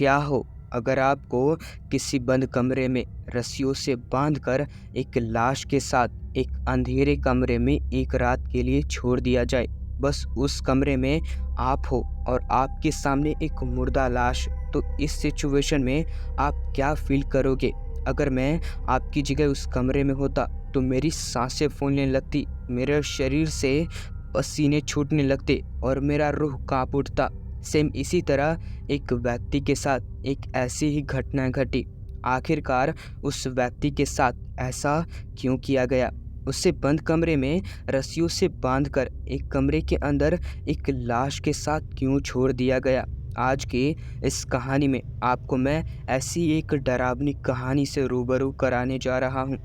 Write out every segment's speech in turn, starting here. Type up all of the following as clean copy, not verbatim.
क्या हो अगर आपको किसी बंद कमरे में रस्सियों से बांधकर एक लाश के साथ एक अंधेरे कमरे में एक रात के लिए छोड़ दिया जाए। बस उस कमरे में आप हो और आपके सामने एक मुर्दा लाश। तो इस सिचुएशन में आप क्या फील करोगे? अगर मैं आपकी जगह उस कमरे में होता तो मेरी सांसें फूलने लगती, मेरे शरीर से पसीने छूटने लगते और मेरा रूह कांप उठता। सेम इसी तरह एक व्यक्ति के साथ एक ऐसी ही घटना घटी। आखिरकार उस व्यक्ति के साथ ऐसा क्यों किया गया? उसे बंद कमरे में रस्सियों से बांधकर एक कमरे के अंदर एक लाश के साथ क्यों छोड़ दिया गया? आज की इस कहानी में आपको मैं ऐसी एक डरावनी कहानी से रूबरू कराने जा रहा हूँ।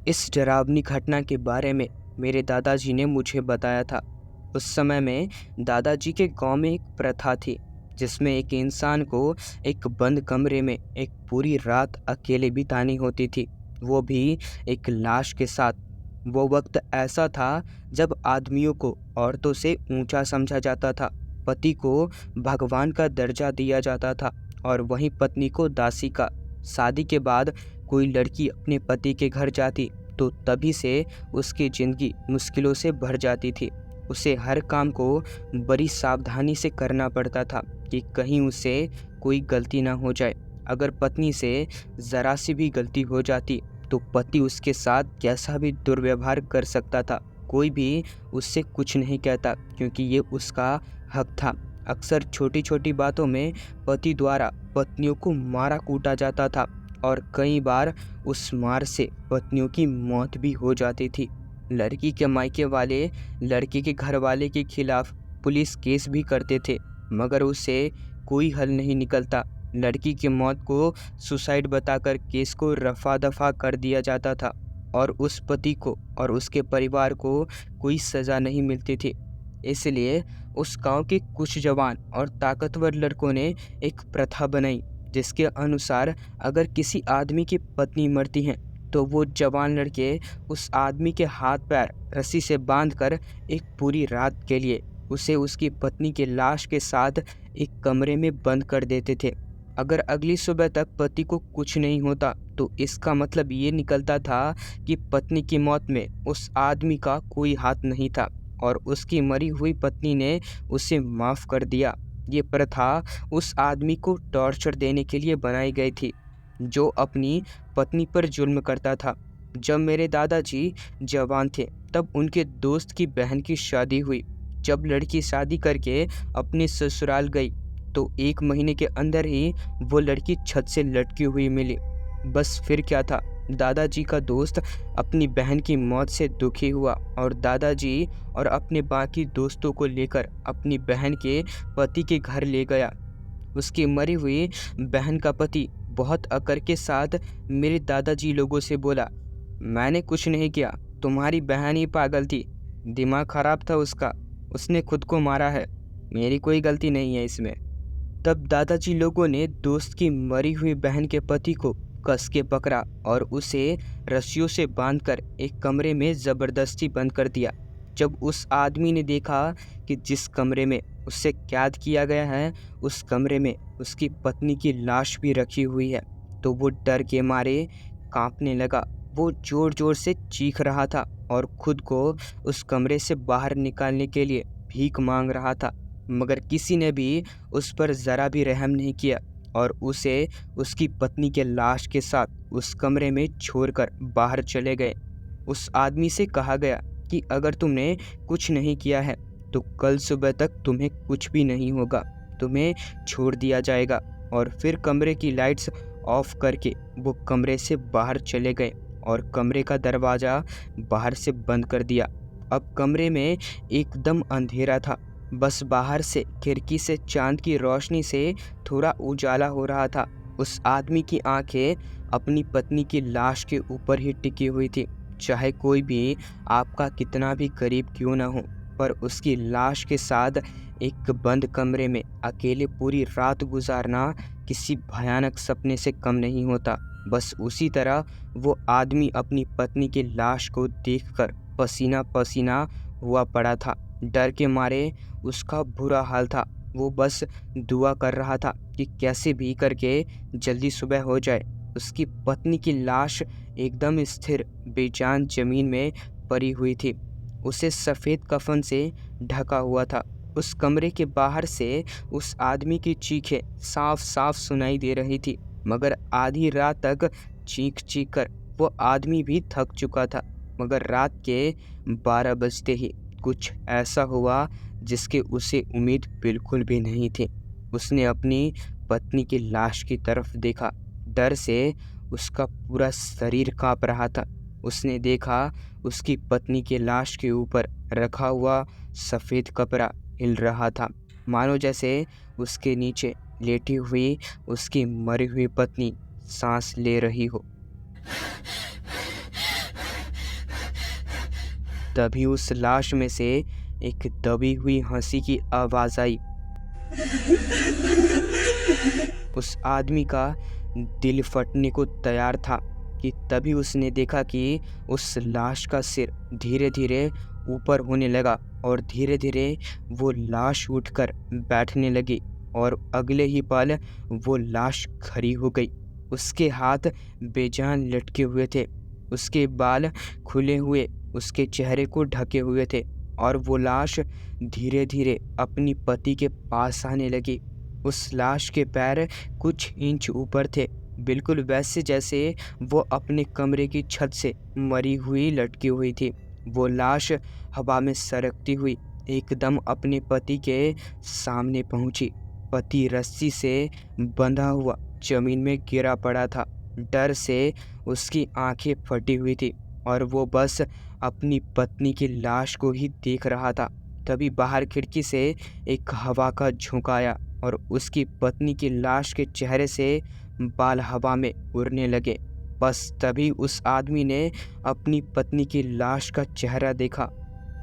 इस डरावनी घटना के बारे में मेरे दादाजी ने मुझे बताया था। उस समय में दादाजी के गांव में एक प्रथा थी जिसमें एक इंसान को एक बंद कमरे में एक पूरी रात अकेले बितानी होती थी, वो भी एक लाश के साथ। वो वक्त ऐसा था जब आदमियों को औरतों से ऊंचा समझा जाता था, पति को भगवान का दर्जा दिया जाता था और वहीं पत्नी को दासी का। शादी के बाद कोई लड़की अपने पति के घर जाती तो तभी से उसकी ज़िंदगी मुश्किलों से भर जाती थी। उसे हर काम को बड़ी सावधानी से करना पड़ता था कि कहीं उसे कोई गलती ना हो जाए। अगर पत्नी से ज़रा सी भी गलती हो जाती तो पति उसके साथ कैसा भी दुर्व्यवहार कर सकता था। कोई भी उससे कुछ नहीं कहता क्योंकि ये उसका हक था। अक्सर छोटी छोटी बातों में पति द्वारा पत्नियों को मारा कूटा जाता था और कई बार उस मार से पत्नियों की मौत भी हो जाती थी। लड़की के मायके वाले लड़के के घर वाले के खिलाफ पुलिस केस भी करते थे, मगर उससे कोई हल नहीं निकलता। लड़की की मौत को सुसाइड बताकर केस को रफा दफा कर दिया जाता था और उस पति को और उसके परिवार को कोई सज़ा नहीं मिलती थी। इसलिए उस गांव के कुछ जवान और ताकतवर लड़कों ने एक प्रथा बनाई जिसके अनुसार अगर किसी आदमी की पत्नी मरती है तो वो जवान लड़के उस आदमी के हाथ पैर रस्सी से बांधकर एक पूरी रात के लिए उसे उसकी पत्नी के लाश के साथ एक कमरे में बंद कर देते थे। अगर अगली सुबह तक पति को कुछ नहीं होता तो इसका मतलब ये निकलता था कि पत्नी की मौत में उस आदमी का कोई हाथ नहीं था और उसकी मरी हुई पत्नी ने उसे माफ़ कर दिया। ये प्रथा उस आदमी को टॉर्चर देने के लिए बनाई गई थी जो अपनी पत्नी पर जुल्म करता था। जब मेरे दादाजी जवान थे तब उनके दोस्त की बहन की शादी हुई। जब लड़की शादी करके अपने ससुराल गई तो 1 महीने के अंदर ही वो लड़की छत से लटकी हुई मिली। बस फिर क्या था, दादाजी का दोस्त अपनी बहन की मौत से दुखी हुआ और दादाजी और अपने बाकी दोस्तों को लेकर अपनी बहन के पति के घर ले गया। उसकी मरी हुई बहन का पति बहुत अकड़ के साथ मेरे दादाजी लोगों से बोला, मैंने कुछ नहीं किया, तुम्हारी बहन ही पागल थी, दिमाग खराब था उसका, उसने खुद को मारा है, मेरी कोई गलती नहीं है इसमें। तब दादाजी लोगों ने दोस्त की मरी हुई बहन के पति को कस के पकड़ा और उसे रस्सियों से बांधकर एक कमरे में ज़बरदस्ती बंद कर दिया। जब उस आदमी ने देखा कि जिस कमरे में उसे कैद किया गया है उस कमरे में उसकी पत्नी की लाश भी रखी हुई है तो वो डर के मारे कांपने लगा। वो ज़ोर ज़ोर से चीख रहा था और खुद को उस कमरे से बाहर निकालने के लिए भीख मांग रहा था, मगर किसी ने भी उस पर ज़रा भी रहम नहीं किया और उसे उसकी पत्नी के लाश के साथ उस कमरे में छोड़कर बाहर चले गए। उस आदमी से कहा गया कि अगर तुमने कुछ नहीं किया है तो कल सुबह तक तुम्हें कुछ भी नहीं होगा, तुम्हें छोड़ दिया जाएगा। और फिर कमरे की लाइट्स ऑफ करके वो कमरे से बाहर चले गए और कमरे का दरवाज़ा बाहर से बंद कर दिया। अब कमरे में एकदम अंधेरा था, बस बाहर से खिड़की से चांद की रोशनी से थोड़ा उजाला हो रहा था। उस आदमी की आंखें अपनी पत्नी की लाश के ऊपर ही टिकी हुई थी। चाहे कोई भी आपका कितना भी करीब क्यों ना हो, पर उसकी लाश के साथ एक बंद कमरे में अकेले पूरी रात गुजारना किसी भयानक सपने से कम नहीं होता। बस उसी तरह वो आदमी अपनी पत्नी की लाश को देखकर पसीना पसीना हुआ पड़ा था। डर के मारे उसका बुरा हाल था वो बस दुआ कर रहा था कि कैसे भी करके जल्दी सुबह हो जाए। उसकी पत्नी की लाश एकदम स्थिर बेजान जमीन में पड़ी हुई थी। उसे सफ़ेद कफन से ढका हुआ था। उस कमरे के बाहर से उस आदमी की चीखें साफ साफ सुनाई दे रही थी, मगर आधी रात तक चीख चीख कर वो आदमी भी थक चुका था। मगर रात के 12 बजते ही कुछ ऐसा हुआ जिसके उसे उम्मीद बिल्कुल भी नहीं थी। उसने अपनी पत्नी की लाश की तरफ देखा। डर से उसका पूरा शरीर कांप रहा था। उसने देखा उसकी पत्नी की लाश के ऊपर रखा हुआ सफ़ेद कपड़ा हिल रहा था, मानो जैसे उसके नीचे लेटी हुई उसकी मरी हुई पत्नी सांस ले रही हो। तभी उस लाश में से एक दबी हुई हंसी की आवाज़ आई। उस आदमी का दिल फटने को तैयार था कि तभी उसने देखा कि उस लाश का सिर धीरे धीरे ऊपर होने लगा और धीरे धीरे वो लाश उठकर बैठने लगी और अगले ही पल वो लाश खड़ी हो गई। उसके हाथ बेजान लटके हुए थे, उसके बाल खुले हुए उसके चेहरे को ढके हुए थे और वो लाश धीरे धीरे अपनी पति के पास आने लगी। उस लाश के पैर कुछ इंच ऊपर थे, बिल्कुल वैसे जैसे वो अपने कमरे की छत से मरी हुई लटकी हुई थी। वो लाश हवा में सरकती हुई एकदम अपने पति के सामने पहुंची। पति रस्सी से बंधा हुआ जमीन में गिरा पड़ा था। डर से उसकी आंखें फटी हुई थी और वो बस अपनी पत्नी की लाश को ही देख रहा था। तभी बाहर खिड़की से एक हवा का झोंका आया और उसकी पत्नी की लाश के चेहरे से बाल हवा में उड़ने लगे। बस तभी उस आदमी ने अपनी पत्नी की लाश का चेहरा देखा।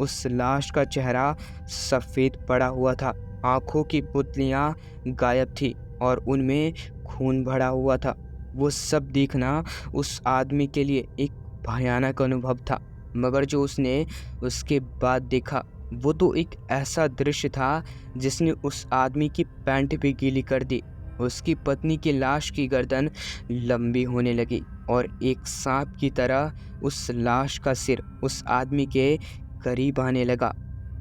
उस लाश का चेहरा सफ़ेद पड़ा हुआ था, आँखों की पुतलियाँ गायब थी और उनमें खून भरा हुआ था। वो सब देखना उस आदमी के लिए एक भयानक अनुभव था, मगर जो उसने उसके बाद देखा वो तो एक ऐसा दृश्य था जिसने उस आदमी की पैंट भी गीली कर दी। उसकी पत्नी की लाश की गर्दन लंबी होने लगी और एक सांप की तरह उस लाश का सिर उस आदमी के करीब आने लगा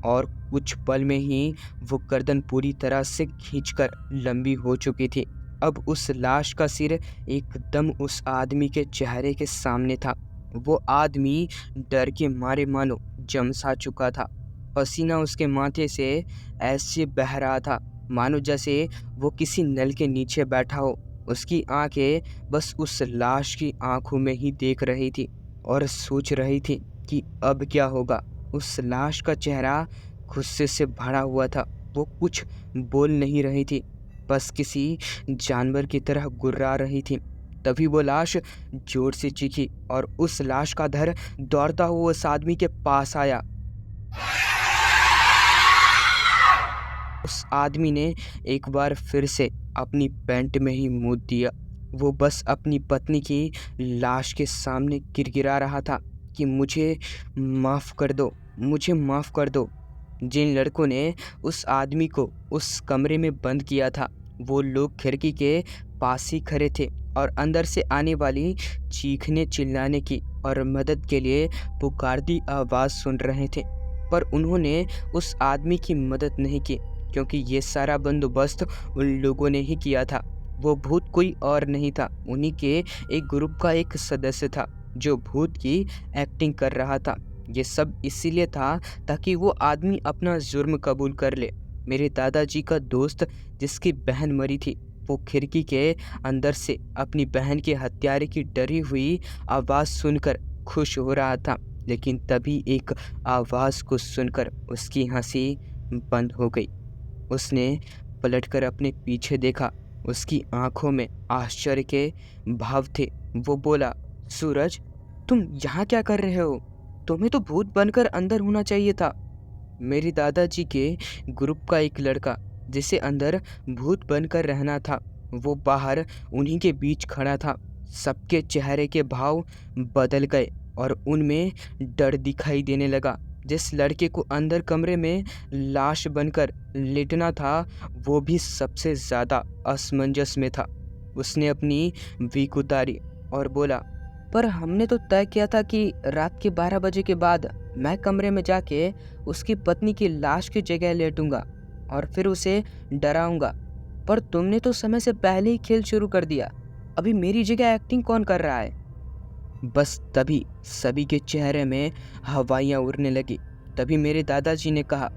और कुछ पल में ही वो गर्दन पूरी तरह से खींचकर लंबी हो चुकी थी। अब उस लाश का सिर एकदम उस आदमी के चेहरे के सामने था। वो आदमी डर के मारे मानो जमसा चुका था। पसीना उसके माथे से ऐसे बह रहा था मानो जैसे वो किसी नल के नीचे बैठा हो। उसकी आंखें बस उस लाश की आंखों में ही देख रही थी और सोच रही थी कि अब क्या होगा। उस लाश का चेहरा गुस्से से भरा हुआ था। वो कुछ बोल नहीं रही थी, बस किसी जानवर की तरह गुर्रा रही थी। तभी वो लाश जोर से चीखी और उस लाश का धर दौड़ता हुआ उस आदमी के पास आया। उस आदमी ने एक बार फिर से अपनी पैंट में ही मुँह दिया। वो बस अपनी पत्नी की लाश के सामने गिड़गिड़ा रहा था कि मुझे माफ़ कर दो, मुझे माफ़ कर दो। जिन लड़कों ने उस आदमी को उस कमरे में बंद किया था, वो लोग खिड़की के पास ही खड़े थे और अंदर से आने वाली चीखने चिल्लाने की और मदद के लिए पुकारती आवाज़ सुन रहे थे। पर उन्होंने उस आदमी की मदद नहीं की, क्योंकि ये सारा बंदोबस्त उन लोगों ने ही किया था। वो भूत कोई और नहीं था, उन्हीं के एक ग्रुप का एक सदस्य था जो भूत की एक्टिंग कर रहा था। ये सब इसीलिए था ताकि वो आदमी अपना जुर्म कबूल कर ले। मेरे दादाजी का दोस्त जिसकी बहन मरी थी, वो खिड़की के अंदर से अपनी बहन के हत्यारे की डरी हुई आवाज़ सुनकर खुश हो रहा था, लेकिन तभी एक आवाज़ को सुनकर उसकी हंसी बंद हो गई। उसने पलटकर अपने पीछे देखा। उसकी आंखों में आश्चर्य के भाव थे। वो बोला, सूरज, तुम यहाँ क्या कर रहे हो? तुम्हें तो भूत बनकर अंदर होना चाहिए था। मेरे दादाजी के ग्रुप का एक लड़का जिसे अंदर भूत बनकर रहना था, वो बाहर उन्हीं के बीच खड़ा था। सबके चेहरे के भाव बदल गए और उनमें डर दिखाई देने लगा। जिस लड़के को अंदर कमरे में लाश बनकर लेटना था, वो भी सबसे ज़्यादा असमंजस में था। उसने अपनी वीक उतारी और बोला, पर हमने तो तय किया था कि रात के 12 बजे के बाद मैं कमरे में जाके उसकी पत्नी की लाश की जगह लेटूंगा और फिर उसे डराऊंगा। पर तुमने तो समय से पहले ही खेल शुरू कर दिया। अभी मेरी जगह एक्टिंग कौन कर रहा है? बस तभी सभी के चेहरे में हवाइयाँ उड़ने लगी। तभी मेरे दादाजी ने कहा,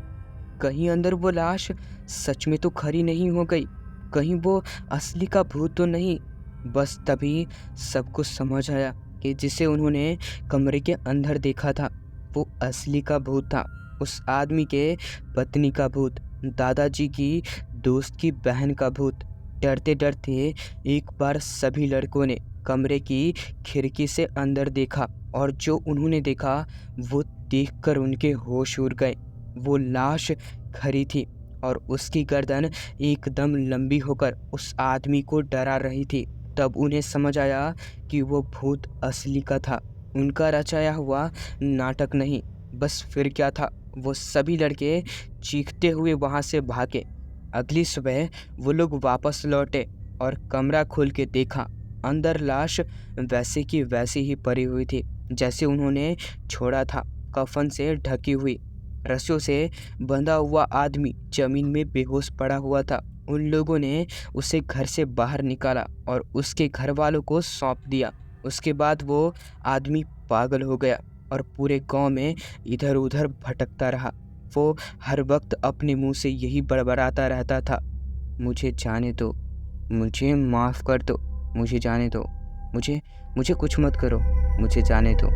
कहीं अंदर वो लाश सच में तो खरी नहीं हो गई, कहीं वो असली का भूत तो नहीं। बस तभी सबको समझ आया कि जिसे उन्होंने कमरे के अंदर देखा था, वो असली का भूत था, उस आदमी के पत्नी का भूत, दादाजी की दोस्त की बहन का भूत। डरते डरते एक बार सभी लड़कों ने कमरे की खिड़की से अंदर देखा, और जो उन्होंने देखा वो देखकर उनके होश उड़ गए। वो लाश खरी थी और उसकी गर्दन एकदम लंबी होकर उस आदमी को डरा रही थी। तब उन्हें समझ आया कि वो भूत असली का था, उनका रचाया हुआ नाटक नहीं। बस फिर क्या था, वो सभी लड़के चीखते हुए वहाँ से भागे। अगली सुबह वो लोग वापस लौटे और कमरा खोल के देखा, अंदर लाश वैसे की वैसी ही पड़ी हुई थी जैसे उन्होंने छोड़ा था। कफन से ढकी हुई, रस्सियों से बंधा हुआ आदमी जमीन में बेहोश पड़ा हुआ था। उन लोगों ने उसे घर से बाहर निकाला और उसके घर वालों को सौंप दिया। उसके बाद वो आदमी पागल हो गया और पूरे गांव में इधर उधर भटकता रहा। वो हर वक्त अपने मुंह से यही बड़बड़ाता रहता था, मुझे जाने दो, मुझे माफ़ कर दो, मुझे जाने दो, मुझे मुझे कुछ मत करो, मुझे जाने दो।